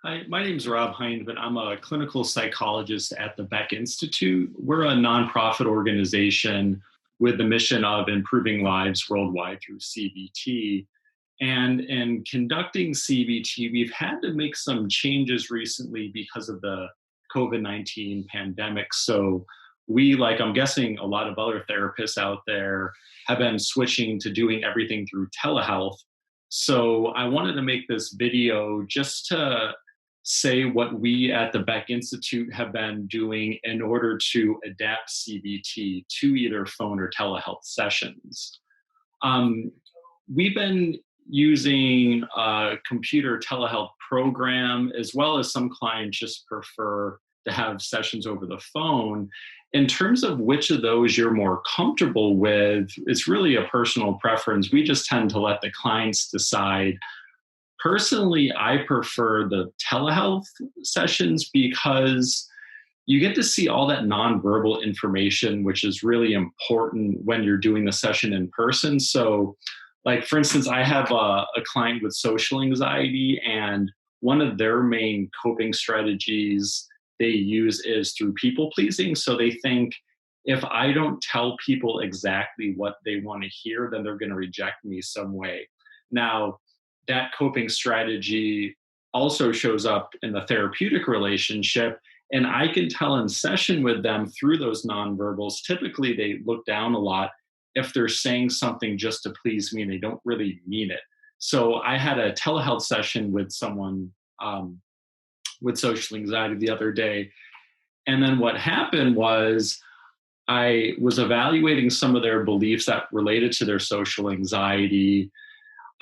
Hi, my name is Rob Hindman. I'm a clinical psychologist at the Beck Institute. We're a nonprofit organization with the mission of improving lives worldwide through CBT. And in conducting CBT, we've had to make some changes recently because of the COVID-19 pandemic. So we, like I'm guessing a lot of other therapists out there, have been switching to doing everything through telehealth. So I wanted to make this video just to say what we at the Beck Institute have been doing in order to adapt CBT to either phone or telehealth sessions. Um, we've been using a computer telehealth program, as well as some clients just prefer to have sessions over the phone. In terms of which of those you're more comfortable with, it's really a personal preference. We just tend to let the clients decide. Personally, I prefer the telehealth sessions because you get to see all that nonverbal information, which is really important when you're doing the session in person. So, like, for instance, I have a client with social anxiety, and one of their main coping strategies they use is through people pleasing. So they think if I don't tell people exactly what they want to hear, then they're going to reject me some way. Now, that coping strategy also shows up in the therapeutic relationship. And I can tell in session with them through those nonverbals, typically they look down a lot if they're saying something just to please me and they don't really mean it. So I had a telehealth session with someone with social anxiety the other day. And then what happened was I was evaluating some of their beliefs that related to their social anxiety.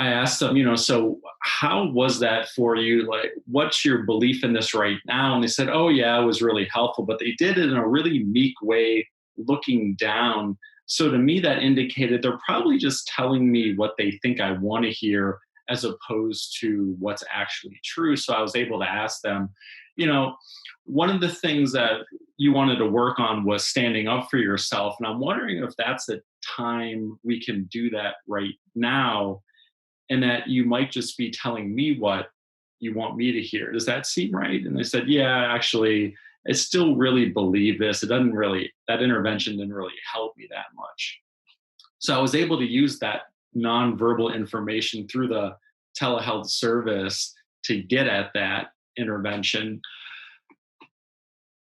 I asked them, so how was that for you? Like, what's your belief in this right now? And they said, oh, yeah, it was really helpful. But they did it in a really meek way, looking down. So to me, that indicated they're probably just telling me what they think I want to hear as opposed to what's actually true. So I was able to ask them, you know, one of the things that you wanted to work on was standing up for yourself. And I'm wondering if that's a time we can do that right now, and that you might just be telling me what you want me to hear. Does that seem right? And they said, yeah, actually, I still really believe this. That intervention didn't really help me that much. So I was able to use that nonverbal information through the telehealth service to get at that intervention.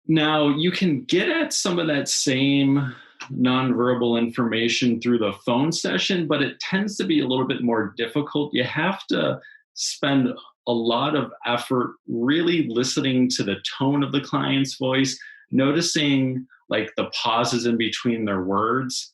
Now, you can get at some of that same nonverbal information through the phone session, but it tends to be a little bit more difficult. You have to spend a lot of effort really listening to the tone of the client's voice, noticing like the pauses in between their words.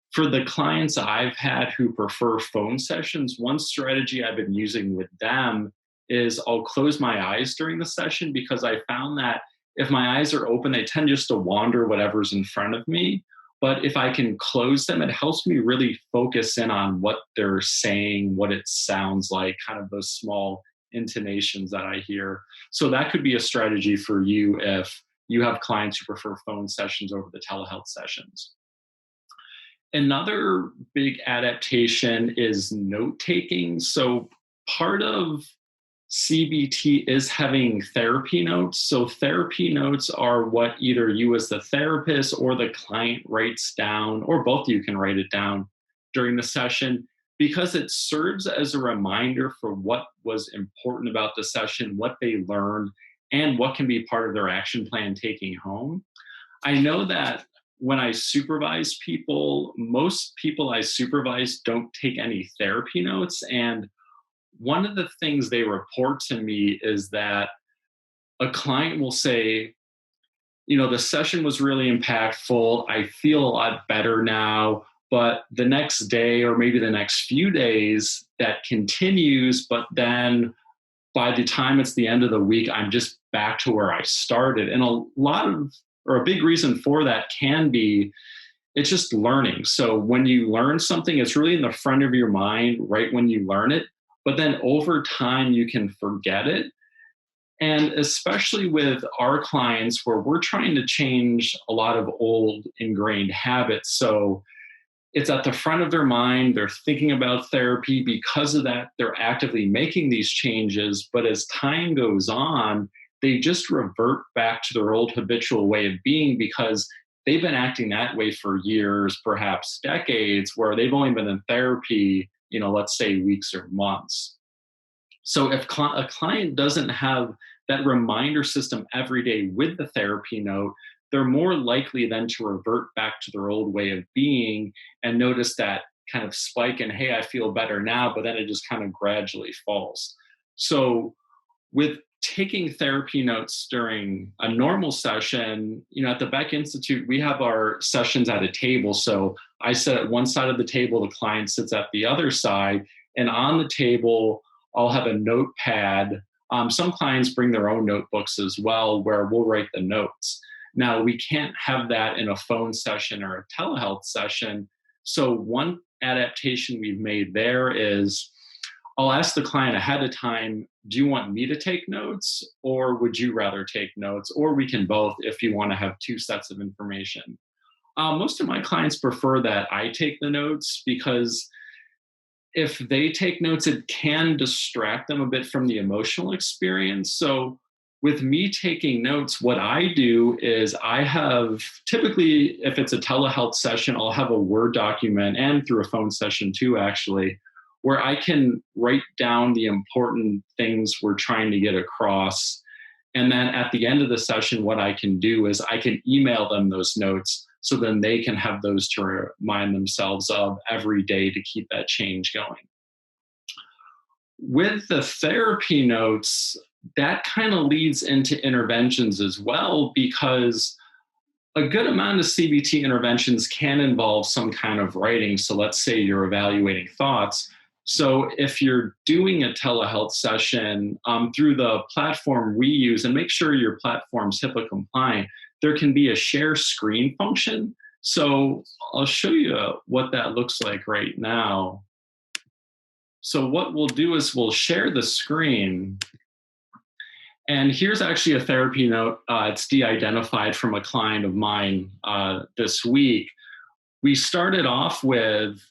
For the clients I've had who prefer phone sessions, one strategy I've been using with them is I'll close my eyes during the session, because I found that if my eyes are open, they tend just to wander whatever's in front of me. But if I can close them, it helps me really focus in on what they're saying, what it sounds like, kind of those small intonations that I hear. So that could be a strategy for you if you have clients who prefer phone sessions over the telehealth sessions. Another big adaptation is note taking. So part of CBT is having therapy notes. So therapy notes are what either you as the therapist or the client writes down, or both of you can write it down during the session, because it serves as a reminder for what was important about the session, what they learned, and what can be part of their action plan taking home. I know that when I supervise people, most people I supervise don't take any therapy notes. And one of the things they report to me is that a client will say, the session was really impactful. I feel a lot better now. But the next day, or maybe the next few days, that continues. But then by the time it's the end of the week, I'm just back to where I started. And a big reason for that can be it's just learning. So when you learn something, it's really in the front of your mind right when you learn it. But then over time, you can forget it. And especially with our clients, where we're trying to change a lot of old ingrained habits. So it's at the front of their mind. They're thinking about therapy. Because of that, they're actively making these changes. But as time goes on, they just revert back to their old habitual way of being because they've been acting that way for years, perhaps decades, where they've only been in therapy, let's say weeks or months. So if a client doesn't have that reminder system every day with the therapy note, they're more likely then to revert back to their old way of being and notice that kind of spike in, hey, I feel better now, but then it just kind of gradually falls. So with taking therapy notes during a normal session, at the Beck Institute, we have our sessions at a table. So I sit at one side of the table, the client sits at the other side, and on the table, I'll have a notepad. Some clients bring their own notebooks as well, where we'll write the notes. Now, we can't have that in a phone session or a telehealth session. So one adaptation we've made there is I'll ask the client ahead of time, do you want me to take notes or would you rather take notes? Or we can both if you want to have two sets of information. Most of my clients prefer that I take the notes because if they take notes, it can distract them a bit from the emotional experience. So with me taking notes, what I do is I have typically, if it's a telehealth session, I'll have a Word document and through a phone session too, actually, where I can write down the important things we're trying to get across. And then at the end of the session, what I can do is I can email them those notes so then they can have those to remind themselves of every day to keep that change going. With the therapy notes, that kind of leads into interventions as well, because a good amount of CBT interventions can involve some kind of writing. So let's say you're evaluating thoughts. So if you're doing a telehealth session through the platform we use, and make sure your platform's HIPAA compliant, there can be a share screen function. So I'll show you what that looks like right now. So what we'll do is we'll share the screen. And here's actually a therapy note. It's de-identified from a client of mine this week. We started off with,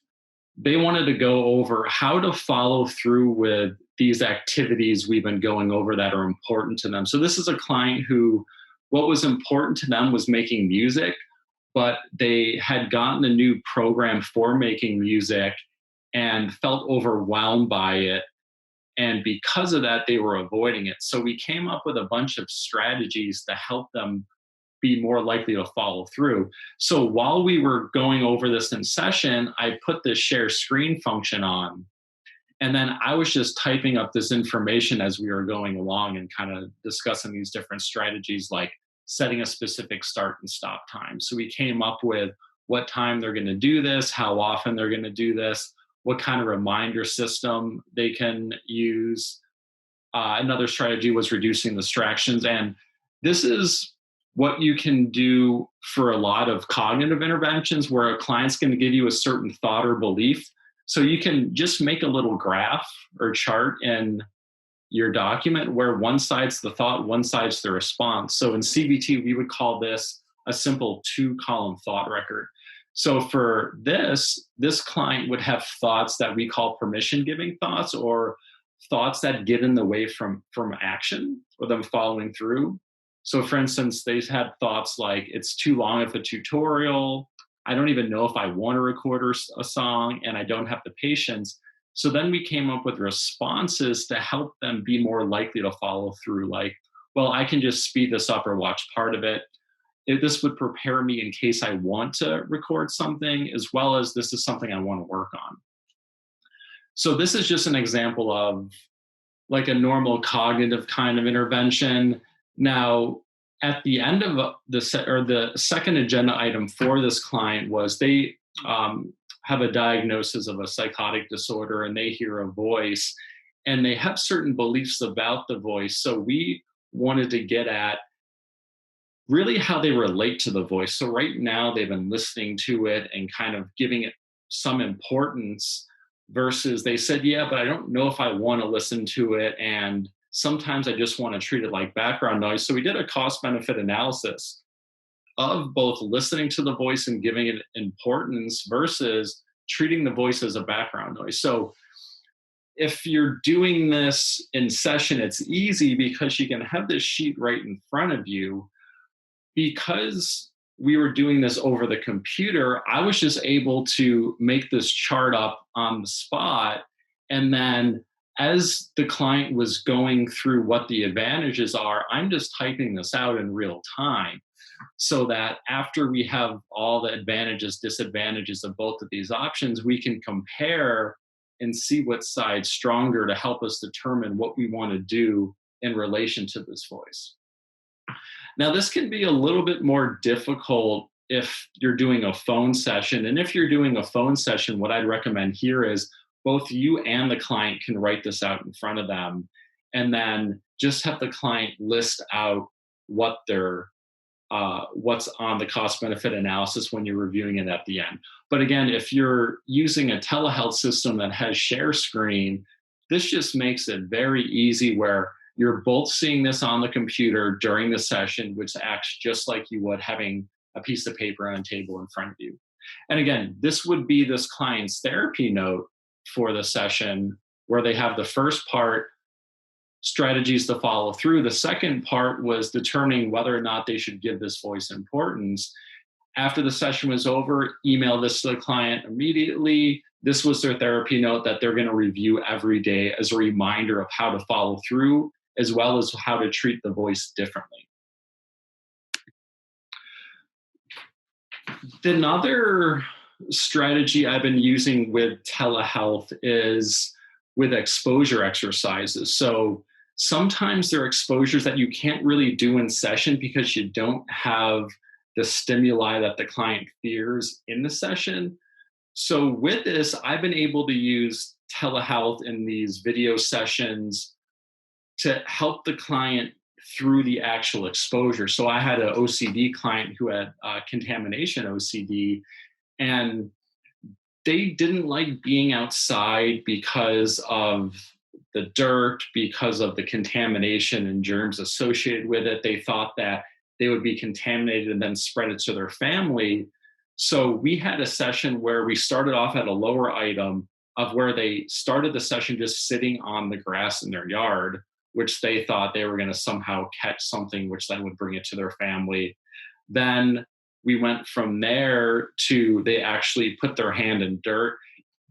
they wanted to go over how to follow through with these activities we've been going over that are important to them. So this is a client who, what was important to them was making music, but they had gotten a new program for making music and felt overwhelmed by it. And because of that, they were avoiding it. So we came up with a bunch of strategies to help them be more likely to follow through. So while we were going over this in session, I put this share screen function on. And then I was just typing up this information as we were going along and kind of discussing these different strategies, like setting a specific start and stop time. So we came up with what time they're going to do this, how often they're going to do this, what kind of reminder system they can use. Another strategy was reducing distractions. And this is what you can do for a lot of cognitive interventions where a client's going to give you a certain thought or belief. So you can just make a little graph or chart in your document where one side's the thought, one side's the response. So in CBT, we would call this a simple 2-column thought record. So for this client would have thoughts that we call permission-giving thoughts, or thoughts that get in the way from action or them following through. So for instance, they've had thoughts like, it's too long of a tutorial, I don't even know if I want to record a song, and I don't have the patience. So then we came up with responses to help them be more likely to follow through, like, well, I can just speed this up or watch part of it. This would prepare me in case I want to record something, as well as this is something I want to work on. So this is just an example of like a normal cognitive kind of intervention. Now, at the end of the second agenda item for this client was they have a diagnosis of a psychotic disorder, and they hear a voice and they have certain beliefs about the voice. So we wanted to get at really how they relate to the voice. So right now they've been listening to it and kind of giving it some importance, versus they said, yeah, but I don't know if I want to listen to it. And sometimes I just want to treat it like background noise. So we did a cost benefit analysis of both listening to the voice and giving it importance versus treating the voice as a background noise. So if you're doing this in session, it's easy because you can have this sheet right in front of you. Because we were doing this over the computer, I was just able to make this chart up on the spot. And then as the client was going through what the advantages are, I'm just typing this out in real time so that after we have all the advantages, disadvantages of both of these options, we can compare and see what side's stronger to help us determine what we want to do in relation to this voice. Now, this can be a little bit more difficult if you're doing a phone session. And if you're doing a phone session, what I'd recommend here is both you and the client can write this out in front of them, and then just have the client list out what their what's on the cost benefit analysis when you're reviewing it at the end. But again, if you're using a telehealth system that has share screen, this just makes it very easy where you're both seeing this on the computer during the session, which acts just like you would having a piece of paper on a table in front of you. And again, this would be this client's therapy note for the session, where they have the first part, strategies to follow through. The second part was determining whether or not they should give this voice importance. After the session was over, email this to the client immediately. This was their therapy note that they're going to review every day as a reminder of how to follow through, as well as how to treat the voice differently. Another strategy I've been using with telehealth is with exposure exercises. So sometimes there are exposures that you can't really do in session because you don't have the stimuli that the client fears in the session. So with this, I've been able to use telehealth in these video sessions to help the client through the actual exposure. So I had an OCD client who had contamination OCD, and they didn't like being outside because of the dirt, because of the contamination and germs associated with it. They thought that they would be contaminated and then spread it to their family. So we had a session where we started off at a lower item of where they started the session just sitting on the grass in their yard, which they thought they were going to somehow catch something, which then would bring it to their family. Then we went from there to they actually put their hand in dirt.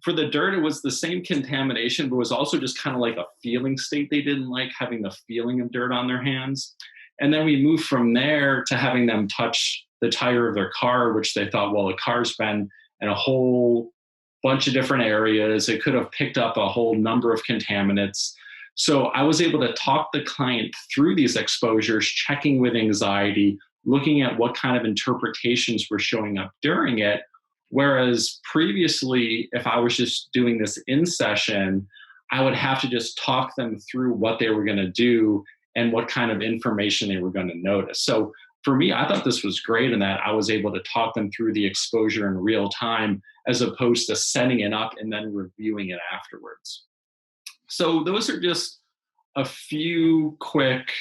For the dirt, it was the same contamination, but it was also just kind of like a feeling state they didn't like, having the feeling of dirt on their hands. And then we moved from there to having them touch the tire of their car, which they thought, well, the car's been in a whole bunch of different areas. It could have picked up a whole number of contaminants. So I was able to talk the client through these exposures, checking with anxiety, looking at what kind of interpretations were showing up during it. Whereas previously, if I was just doing this in session, I would have to just talk them through what they were going to do and what kind of information they were going to notice. So for me, I thought this was great in that I was able to talk them through the exposure in real time, as opposed to setting it up and then reviewing it afterwards. So those are just a few quick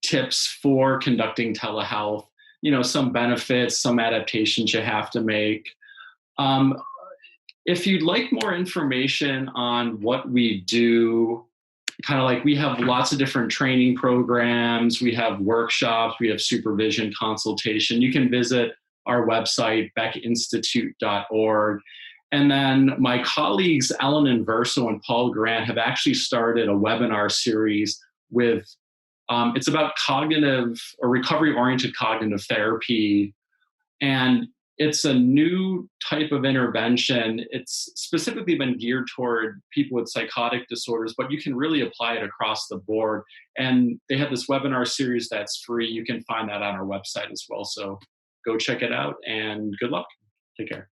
tips for conducting telehealth. You know, some benefits, some adaptations you have to make. If you'd like more information on what we do, kind of like we have lots of different training programs, we have workshops, we have supervision, consultation. You can visit our website, beckinstitute.org. And then my colleagues, Ellen Inverso and Paul Grant, have actually started a webinar series with, it's about cognitive or recovery-oriented cognitive therapy. And it's a new type of intervention. It's specifically been geared toward people with psychotic disorders, but you can really apply it across the board. And they have this webinar series that's free. You can find that on our website as well. So go check it out and good luck. Take care.